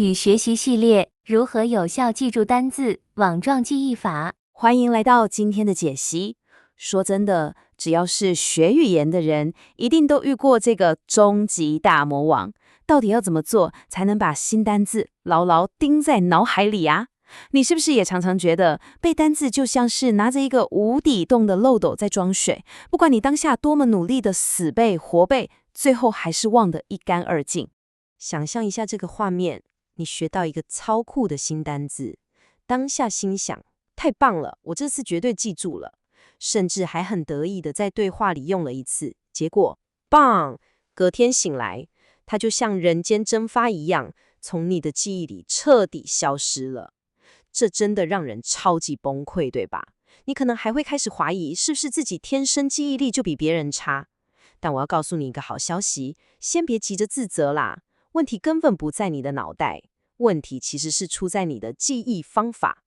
语学习系列：如何有效记住单字？网状记忆法。欢迎来到今天的解析。说真的，只要是学语言的人，一定都遇过这个终极大魔王。到底要怎么做才能把新单字牢牢钉在脑海里啊？你是不是也常常觉得背单字就像是拿着一个无底洞的漏斗在装水？不管你当下多么努力的死背活背，最后还是忘得一干二净。想象一下这个画面，你学到一个超酷的新单字，当下心想：太棒了，我这次绝对记住了，甚至还很得意的在对话里用了一次。结果，棒！隔天醒来，它就像人间蒸发一样，从你的记忆里彻底消失了。这真的让人超级崩溃，对吧？你可能还会开始怀疑，是不是自己天生记忆力就比别人差？但我要告诉你一个好消息，先别急着自责啦。问题根本不在你的脑袋，问题其实是出在你的记忆方法。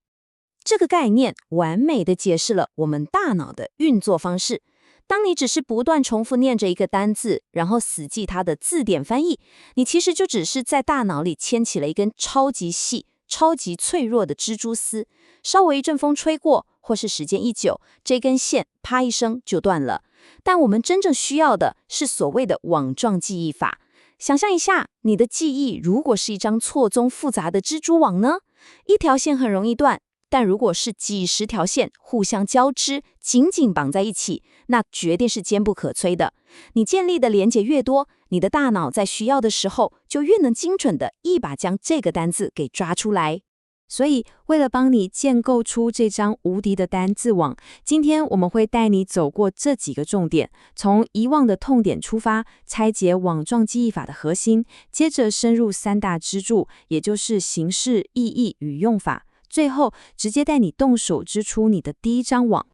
这个概念完美的解释了我们大脑的运作方式。当你只是不断重复念着一个单字，然后死记它的字典翻译，你其实就只是在大脑里牵起了一根超级细、超级脆弱的蜘蛛丝。稍微一阵风吹过，或是时间一久，这根线啪一声就断了。但我们真正需要的是所谓的网状记忆法。想象一下，你的记忆如果是一张错综复杂的蜘蛛网呢？一条线很容易断，但如果是几十条线互相交织，紧紧绑在一起，那绝对是坚不可摧的。你建立的连结越多，你的大脑在需要的时候，就越能精准的一把将这个单字给抓出来。所以，为了帮你建构出这张无敌的单字网，今天我们会带你走过这几个重点，从遗忘的痛点出发，拆解网状记忆法的核心，接着深入三大支柱，也就是形式、意义与用法，最后直接带你动手织出你的第一张网。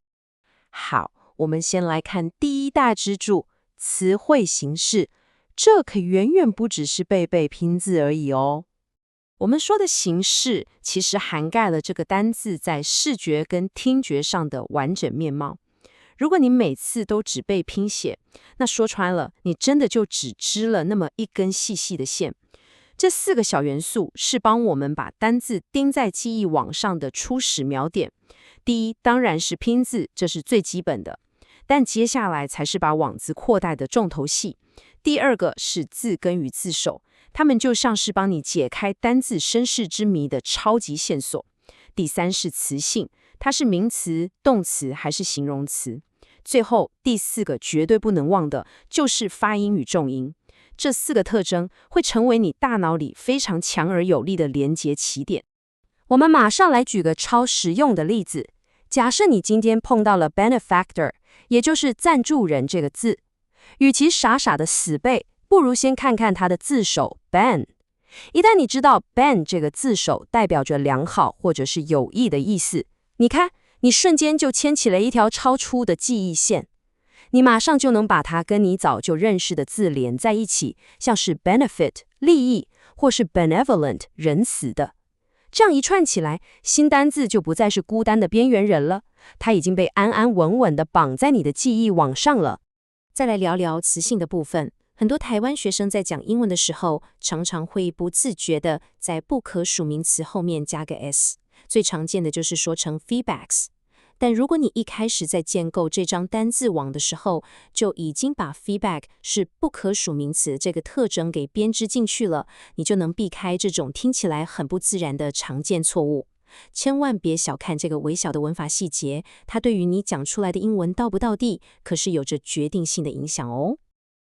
好，我们先来看第一大支柱：词汇形式。这可远远不只是背背拼字而已哦。我们说的形式，其实涵盖了这个单字在视觉跟听觉上的完整面貌。如果你每次都只背拼写，那说穿了，你真的就只织了那么一根细细的线。这4个小元素是帮我们把单字钉在记忆网上的初始描点。第一，当然是拼字，这是最基本的。但接下来才是把网子扩大的重头戏。第二个是字根与字首，它们就像是帮你解开单字身世之谜的超级线索。第三是词性，它是名词、动词还是形容词。最后第4个绝对不能忘的就是发音与重音。这4个特征会成为你大脑里非常强而有力的连结起点。我们马上来举个超实用的例子。假设你今天碰到了 benefactor， 也就是赞助人这个字，与其傻傻的死背，不如先看看它的字首 ben。一旦你知道 ben 这个字首代表着良好或者是有益的意思，你看，你瞬间就牵起了一条超粗的记忆线。你马上就能把它跟你早就认识的字连在一起，像是 benefit 利益，或是 benevolent 仁慈的。这样一串起来，新单字就不再是孤单的边缘人了，它已经被安安稳稳地绑在你的记忆网上了。再来聊聊词性的部分。很多台湾学生在讲英文的时候，常常会不自觉地在不可数名词后面加个 s， 最常见的就是说成 feedbacks。但如果你一开始在建构这张单字网的时候，就已经把 feedback 是不可数名词这个特征给编织进去了，你就能避开这种听起来很不自然的常见错误。千万别小看这个微小的文法细节，它对于你讲出来的英文到不到地，可是有着决定性的影响哦。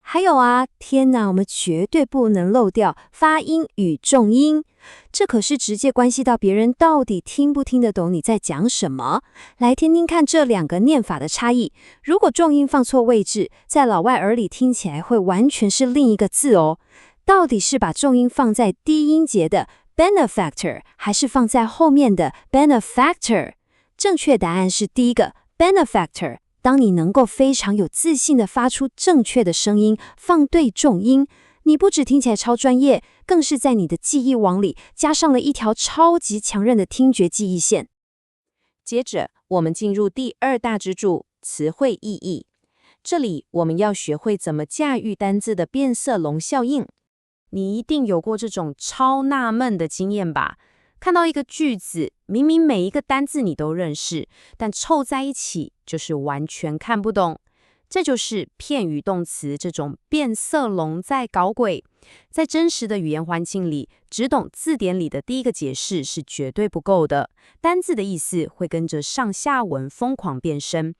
还有啊，天哪，我们绝对不能漏掉发音与重音，这可是直接关系到别人到底听不听得懂你在讲什么。来听听看这2个念法的差异。如果重音放错位置，在老外耳里听起来会完全是另一个字哦。到底是把重音放在低音节的 benefactor， 还是放在后面的 benefactor？ 正确答案是第一个 benefactor。当你能够非常有自信地发出正确的声音，放对重音，你不只听起来超专业，更是在你的记忆网里加上了一条超级强韧的听觉记忆线。接着，我们进入第2大支柱：词汇意义。这里我们要学会怎么驾驭单字的变色龙效应。你一定有过这种超纳闷的经验吧？看到一个句子，明明每一个单字你都认识，但凑在一起就是完全看不懂。这就是片语动词这种变色龙在搞鬼。在真实的语言环境里，只懂字典里的第一个解释是绝对不够的，单字的意思会跟着上下文疯狂变身。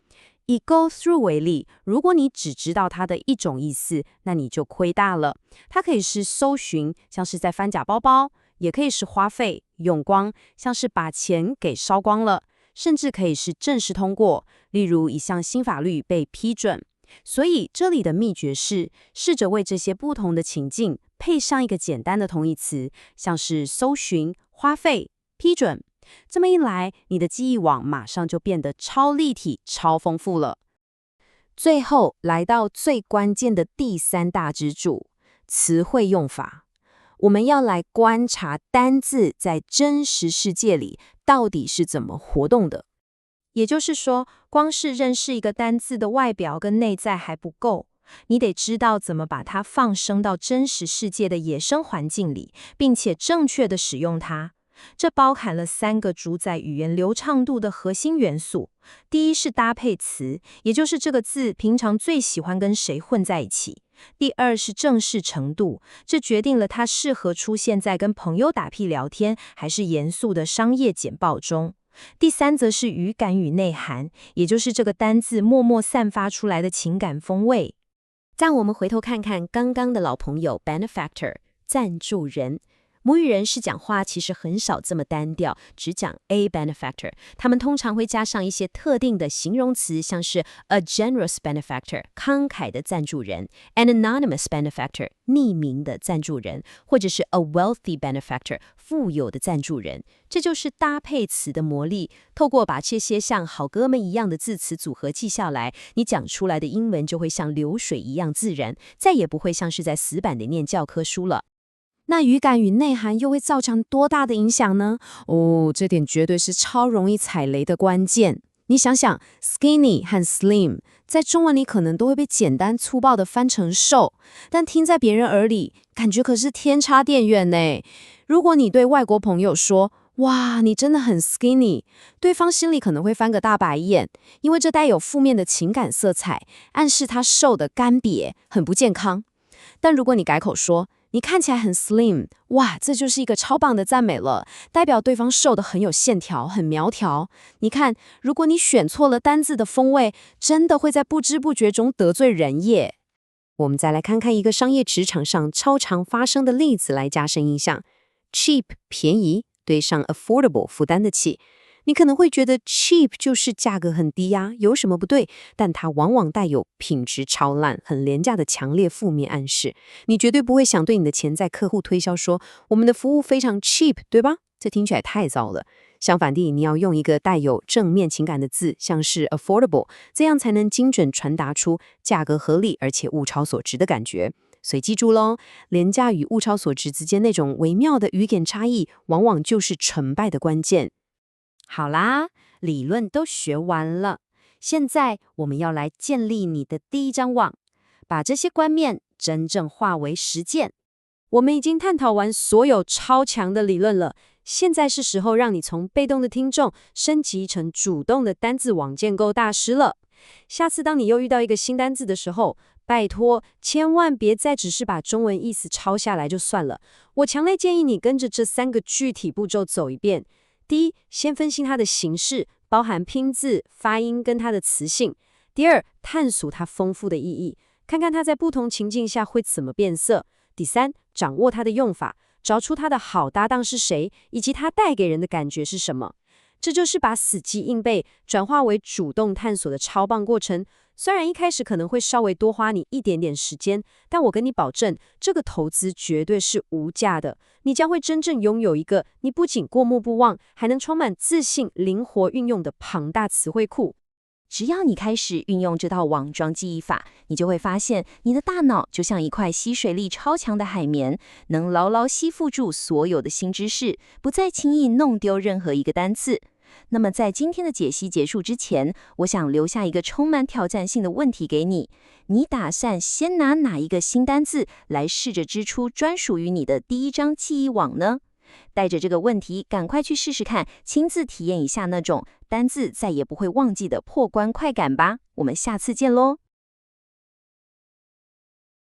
以 go through 为例，如果你只知道它的一种意思，那你就亏大了。它可以是搜寻，像是在翻假包包，也可以是花费、用光，像是把钱给烧光了，甚至可以是正式通过，例如一项新法律被批准。所以这里的秘诀是，试着为这些不同的情境配上一个简单的同义词，像是搜寻、花费、批准。这么一来，你的记忆网马上就变得超立体、超丰富了。最后来到最关键的第三大支柱——词汇用法。我们要来观察单字在真实世界里到底是怎么活动的。也就是说，光是认识一个单字的外表跟内在还不够，你得知道怎么把它放生到真实世界的野生环境里，并且正确的使用它。这包含了3个主宰语言流畅度的核心元素。第一是搭配词，也就是这个字平常最喜欢跟谁混在一起。第二是正式程度，这决定了它适合出现在跟朋友打屁聊天，还是严肃的商业简报中。第三则是语感与内涵，也就是这个单字默默散发出来的情感风味。但我们回头看看刚刚的老朋友 benefactor 赞助人。母语人士讲话其实很少这么单调，只讲 a benefactor。他们通常会加上一些特定的形容词，像是 a generous benefactor 慷慨的赞助人， an anonymous benefactor 匿名的赞助人，或者是 a wealthy benefactor 富有的赞助人。这就是搭配词的魔力。透过把这些像好哥们一样的字词组合记下来，你讲出来的英文就会像流水一样自然，再也不会像是在死板的念教科书了。那语感与内涵又会造成多大的影响呢？这点绝对是超容易踩雷的关键。你想想 ，skinny 和 slim 在中文里可能都会被简单粗暴的翻成瘦，但听在别人耳里，感觉可是天差地远呢。如果你对外国朋友说，哇，你真的很 skinny， 对方心里可能会翻个大白眼，因为这带有负面的情感色彩，暗示他瘦得干瘪，很不健康。但如果你改口说，你看起来很 slim， 哇，这就是一个超棒的赞美了，代表对方瘦得很有线条，很苗条。你看，如果你选错了单字的风味，真的会在不知不觉中得罪人耶。我们再来看看一个商业职场上超常发生的例子来加深印象。cheap 便宜，对上 affordable 负担得起。你可能会觉得 cheap 就是价格很低呀，有什么不对？但它往往带有品质超烂、很廉价的强烈负面暗示。你绝对不会想对你的潜在客户推销说，我们的服务非常 cheap， 对吧？这听起来太糟了。相反地，你要用一个带有正面情感的字，像是 affordable， 这样才能精准传达出价格合理而且物超所值的感觉。所以记住咯，廉价与物超所值之间那种微妙的语感差异，往往就是成败的关键。好啦，理论都学完了，现在我们要来建立你的第一张网，把这些观念真正化为实践。我们已经探讨完所有超强的理论了，现在是时候让你从被动的听众升级成主动的单字网建构大师了。下次当你又遇到一个新单字的时候，拜托千万别再只是把中文意思抄下来就算了，我强烈建议你跟着这3个具体步骤走一遍。第一，先分析它的形式，包含拼字、发音跟它的词性。第二，探索它丰富的意义，看看它在不同情境下会怎么变色。第三，掌握它的用法，找出它的好搭档是谁，以及它带给人的感觉是什么。这就是把死记硬背转化为主动探索的超棒过程。虽然一开始可能会稍微多花你一点点时间，但我跟你保证，这个投资绝对是无价的。你将会真正拥有一个你不仅过目不忘，还能充满自信、灵活运用的庞大词汇库。只要你开始运用这套网状记忆法，你就会发现你的大脑就像一块吸水力超强的海绵，能牢牢吸附住所有的新知识，不再轻易弄丢任何一个单词。那么在今天的解析结束之前，我想留下一个充满挑战性的问题给你。你打算先拿哪一个新单字来试着织出专属于你的第一张记忆网呢？带着这个问题，赶快去试试看，亲自体验一下那种单字再也不会忘记的破关快感吧。我们下次见喽！